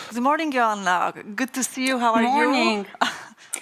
Good morning, Joanna. Good to see you. How are Morning.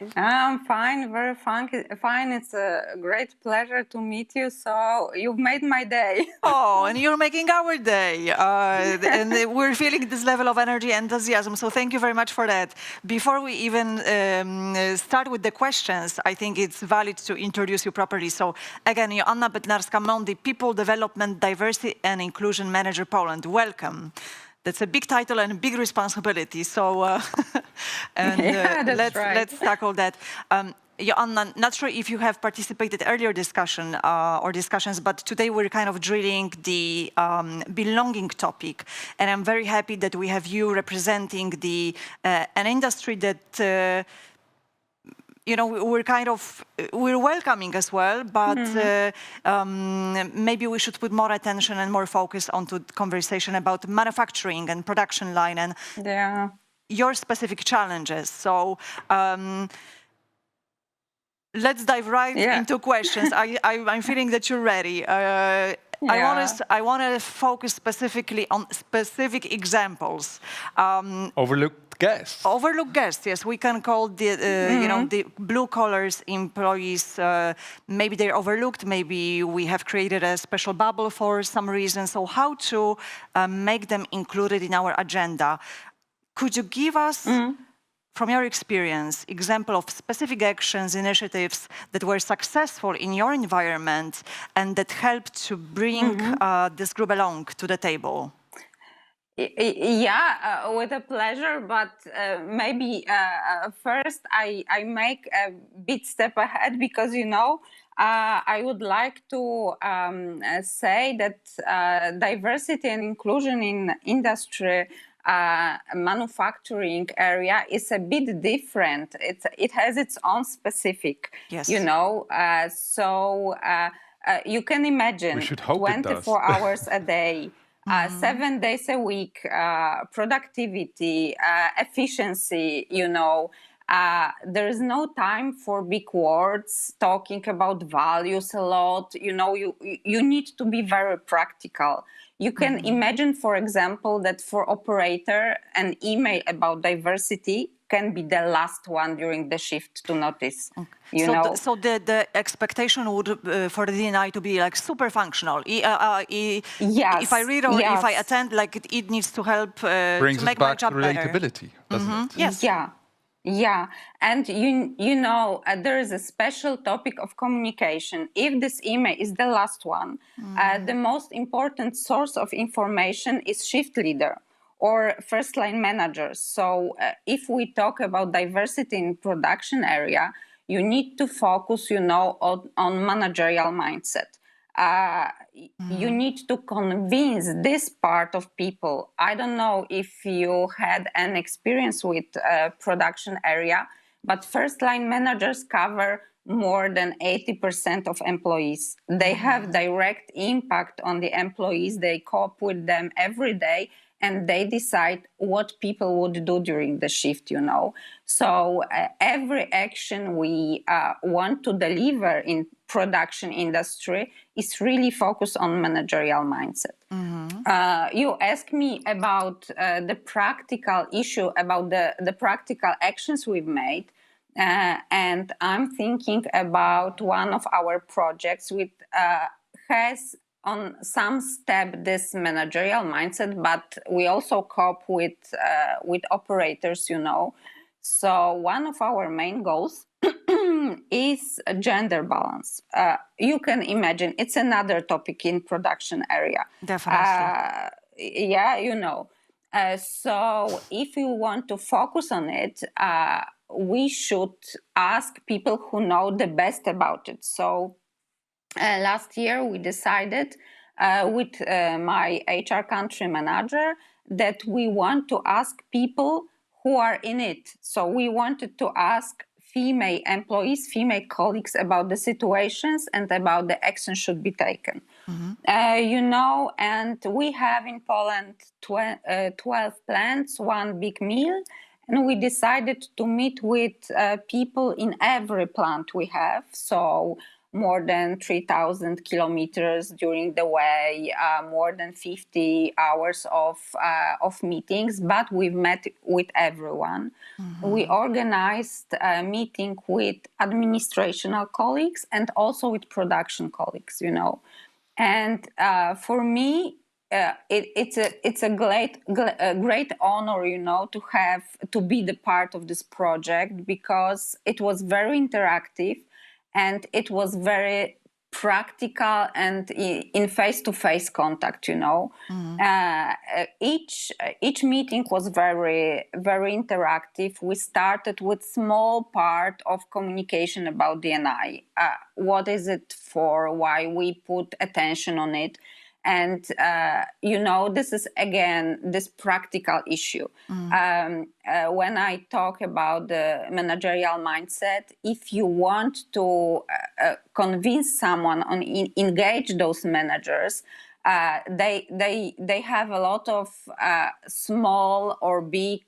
you? I'm fine, very fine. It's a great pleasure to meet you. So you've made my day. Oh, and you're making our day. And we're feeling this level of energy and enthusiasm. So thank you very much for that. Before we even start with the questions, I think it's valid to introduce you properly. So again, Joanna Bednarska-Mąd, the People Development, Diversity and Inclusion Manager Poland. Welcome. That's a big title and a big responsibility. So, let's tackle that. Joanna, not sure if you have participated earlier discussions, but today we're kind of drilling the belonging topic, and I'm very happy that we have you representing an industry that. We're welcoming as well, but maybe we should put more attention and more focus onto the conversation about manufacturing and production line and your specific challenges. So let's dive right into questions. I'm feeling that you're ready. I want to focus specifically on specific examples. Overlooked guests. Overlooked guests, yes. We can call the blue collars employees. Maybe they're overlooked. Maybe we have created a special bubble for some reason. So how to make them included in our agenda? Could you give us, from your experience, example of specific actions, initiatives that were successful in your environment and that helped to bring this group along to the table? Yeah, with a pleasure, but maybe first I make a bit step ahead because, I would like to say that diversity and inclusion in industry manufacturing area is a bit different. It has its own specific, so you can imagine 24 hours a day, 7 days a week, productivity, efficiency, there is no time for big words, talking about values a lot. You need to be very practical. You can imagine, for example, that for operator, an email about diversity can be the last one during the shift to notice. So the expectation would for the D&I to be like super functional. Yes. If I read or if I attend, like it needs to help to make my job better. Relatability, doesn't it? Yes. Yeah, and there is a special topic of communication. If this email is the last one, the most important source of information is shift leader or first line managers. So if we talk about diversity in production area, you need to focus, on managerial mindset. You need to convince this part of people. I don't know if you had an experience with production area, but first line managers cover more than 80% of employees. They have direct impact on the employees. They cope with them every day, and they decide what people would do during the shift, So every action we want to deliver in production industry is really focused on managerial mindset. You asked me about the practical issue, about the practical actions we've made. And I'm thinking about one of our projects which has on some step this managerial mindset, but we also cope with operators, So one of our main goals is gender balance. You can imagine it's another topic in production area. Definitely. So if you want to focus on it, we should ask people who know the best about it. So last year we decided with my HR country manager that we want to ask people who are in it. So we wanted to ask female employees, female colleagues about the situations and about the action should be taken. And we have in Poland 12 plants, one big mill, and we decided to meet with people in every plant we have. So more than 3,000 kilometers during the way, more than 50 hours of meetings, but we've met with everyone. We organized a meeting with administrational colleagues and also with production colleagues, you know. And for me, it's a great honor, you know, to be the part of this project, because it was very interactive and it was very practical and in face-to-face contact, you know. Each meeting was very interactive. We started with small part of communication about DNI. What is it for? Why we put attention on it? And, you know, this is, again, this practical issue. When I talk about the managerial mindset, if you want to convince someone on engage those managers, they have a lot of small or big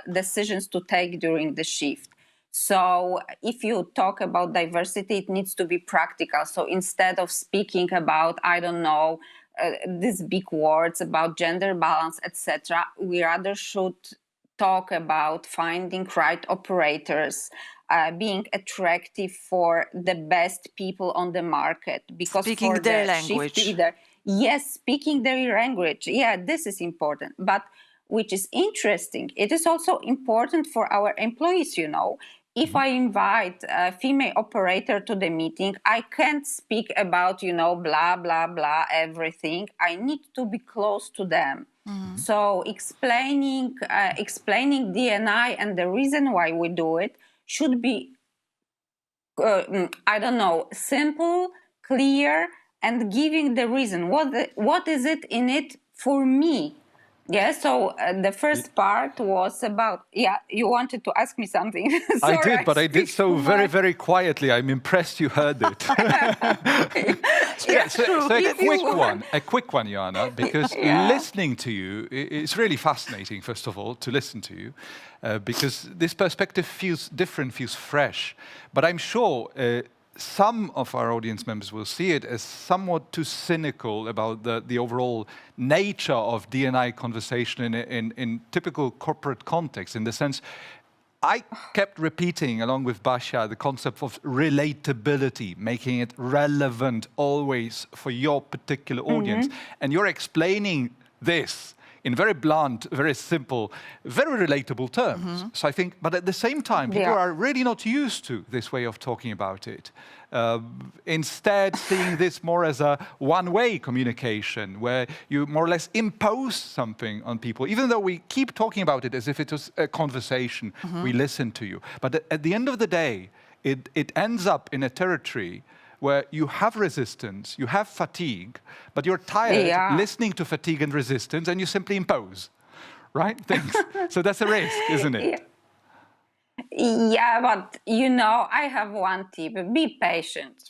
decisions to take during the shift. So if you talk about diversity, it needs to be practical. So instead of speaking about, I don't know, these big words about gender balance, etc., we rather should talk about finding right operators, being attractive for the best people on the market. Because speaking for their the language. Shift leader, yes, speaking their language. Yeah, this is important. But which is interesting, it is also important for our employees, you know. If I invite a female operator to the meeting, I can't speak about, you know, blah, blah, blah, everything. I need to be close to them. So explaining DNI and the reason why we do it should be, I don't know, simple, clear, and giving the reason. What is it in it for me? Yeah, so the first part was about, yeah, you wanted to ask me something. Sorry, I did, but I did so very, very quietly. I'm impressed you heard it. So a quick one, Joanna, because listening to you, it's really fascinating, first of all, to listen to you, because this perspective feels different, feels fresh. But I'm sure some of our audience members will see it as somewhat too cynical about the overall nature of D&I conversation in typical corporate context, in the sense I kept repeating, along with Basia, the concept of relatability, making it relevant always for your particular audience. And you're explaining this in very blunt, very simple, very relatable terms. So I think, but at the same time, people are really not used to this way of talking about it. Instead, seeing this more as a one-way communication, where you more or less impose something on people, even though we keep talking about it as if it was a conversation, we listen to you. But at the end of the day, it ends up in a territory where you have resistance, you have fatigue, but you're tired listening to fatigue and resistance, and you simply impose, right? Things. So that's a risk, isn't it? Yeah, but you know, I have one tip: be patient.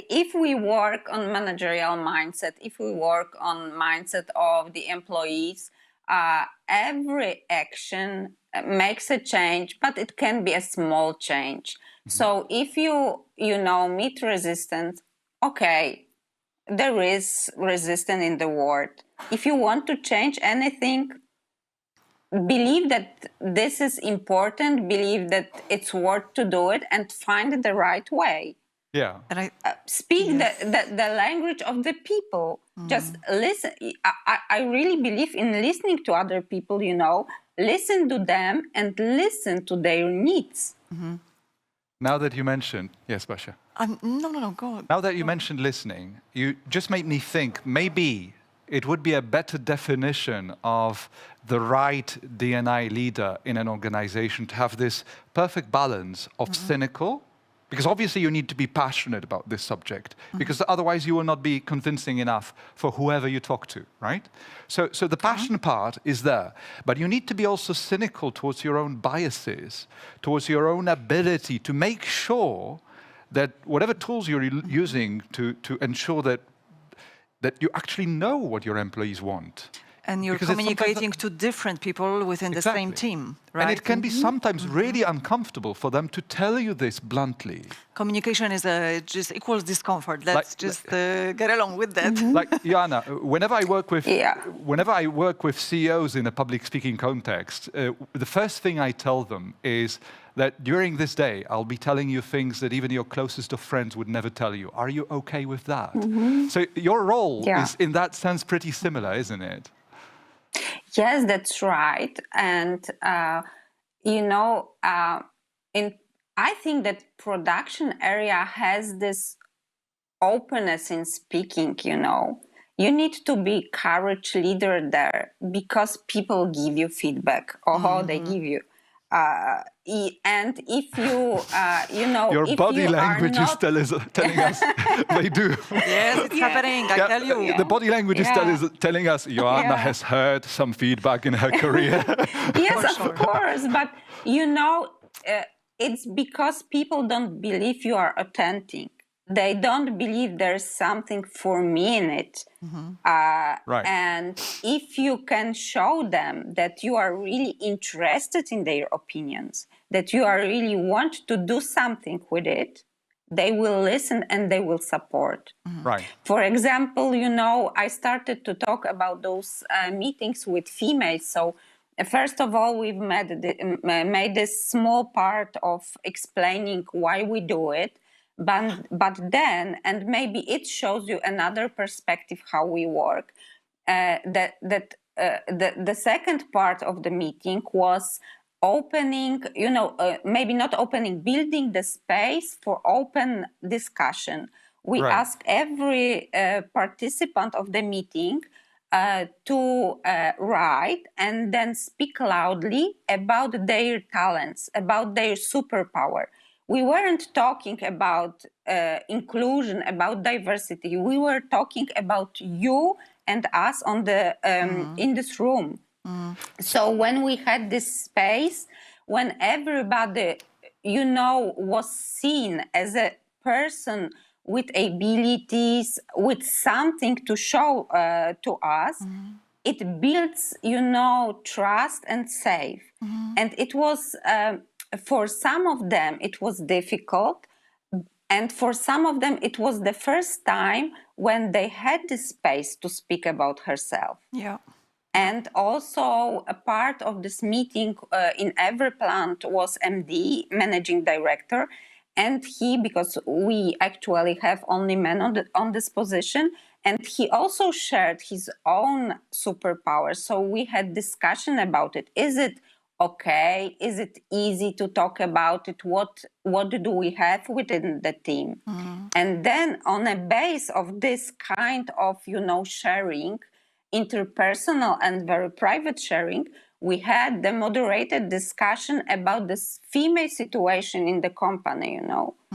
If we work on managerial mindset, if we work on mindset of the employees, every action makes a change, but it can be a small change. So if you know, meet resistance, okay, there is resistance in the world. If you want to change anything, believe that this is important, believe that it's worth to do it, and find the right way. Yeah. And speak the language of the people. Just listen. I really believe in listening to other people, you know, listen to them and listen to their needs. Now that you mentioned, yes, Basia. No, go on. Now that you mentioned listening, you just made me think maybe it would be a better definition of the right D&I leader in an organization to have this perfect balance of cynical, because obviously you need to be passionate about this subject, because otherwise you will not be convincing enough for whoever you talk to, right? So the passion part is there, but you need to be also cynical towards your own biases, towards your own ability to make sure that whatever tools you're using to ensure that you actually know what your employees want. And you're communicating to different people within the same team. right? And it can be sometimes really uncomfortable for them to tell you this bluntly. Communication is just equals discomfort. Let's just get along with that. Like, Joanna, whenever I work with CEOs in a public speaking context, the first thing I tell them is that during this day, I'll be telling you things that even your closest of friends would never tell you. Are you okay with that? So your role is, in that sense, pretty similar, isn't it? Yes, that's right. And, I think that production area has this openness in speaking, You need to be courage leader there because people give you feedback or how they give you. And if you, your if body you language are is telling us they do. Yes, it's happening, I tell you. The body language is telling us Joanna has heard some feedback in her career. Yes, of course. But, it's because people don't believe you are authentic. They don't believe there's something for me in it. Right. And if you can show them that you are really interested in their opinions, that you are really want to do something with it, they will listen and they will support. Right. For example, I started to talk about those meetings with females. So first of all, we've made this small part of explaining why we do it. But then, and maybe it shows you another perspective how we work, the second part of the meeting was opening, maybe not opening, building the space for open discussion. We ask every participant of the meeting to write and then speak loudly about their talents, about their superpower. We weren't talking about inclusion, about diversity. We were talking about you and us on the in this room. So when we had this space, when everybody, was seen as a person with abilities, with something to show to us, it builds, trust and safe. And it was, for some of them, it was difficult. And for some of them, it was the first time when they had this space to speak about herself. Yeah. And also a part of this meeting in every plant was MD, managing director. And he, because we actually have only men on this position, and he also shared his own superpowers. So we had discussion about it. Is it okay? Is it easy to talk about it? What do we have within the team? And then on a base of this kind of, sharing, interpersonal and very private sharing, we had the moderated discussion about this female situation in the company,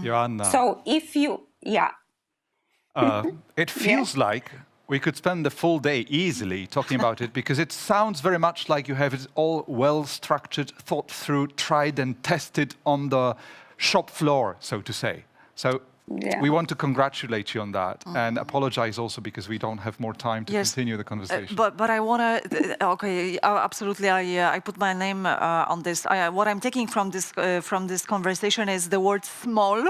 Joanna. So if you, it feels like we could spend the full day easily talking about it because it sounds very much like you have it all well structured, thought through, tried and tested on the shop floor, so to say. So we want to congratulate you on that and apologize also because we don't have more time to continue the conversation. But I want to, absolutely, I put my name on this. What I'm taking from this conversation is the word small.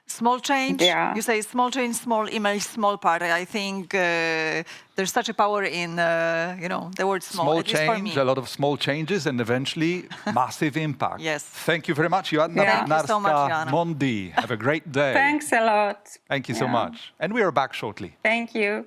Small change, you say small change, small image, small part. I think there's such a power in, the word small. Small change, a lot of small changes, and eventually massive impact. Yes. Thank you very much, Joanna Thank you so much, Joanna. Mondi. Have a great day. Thanks a lot. Thank you so much. And we are back shortly. Thank you.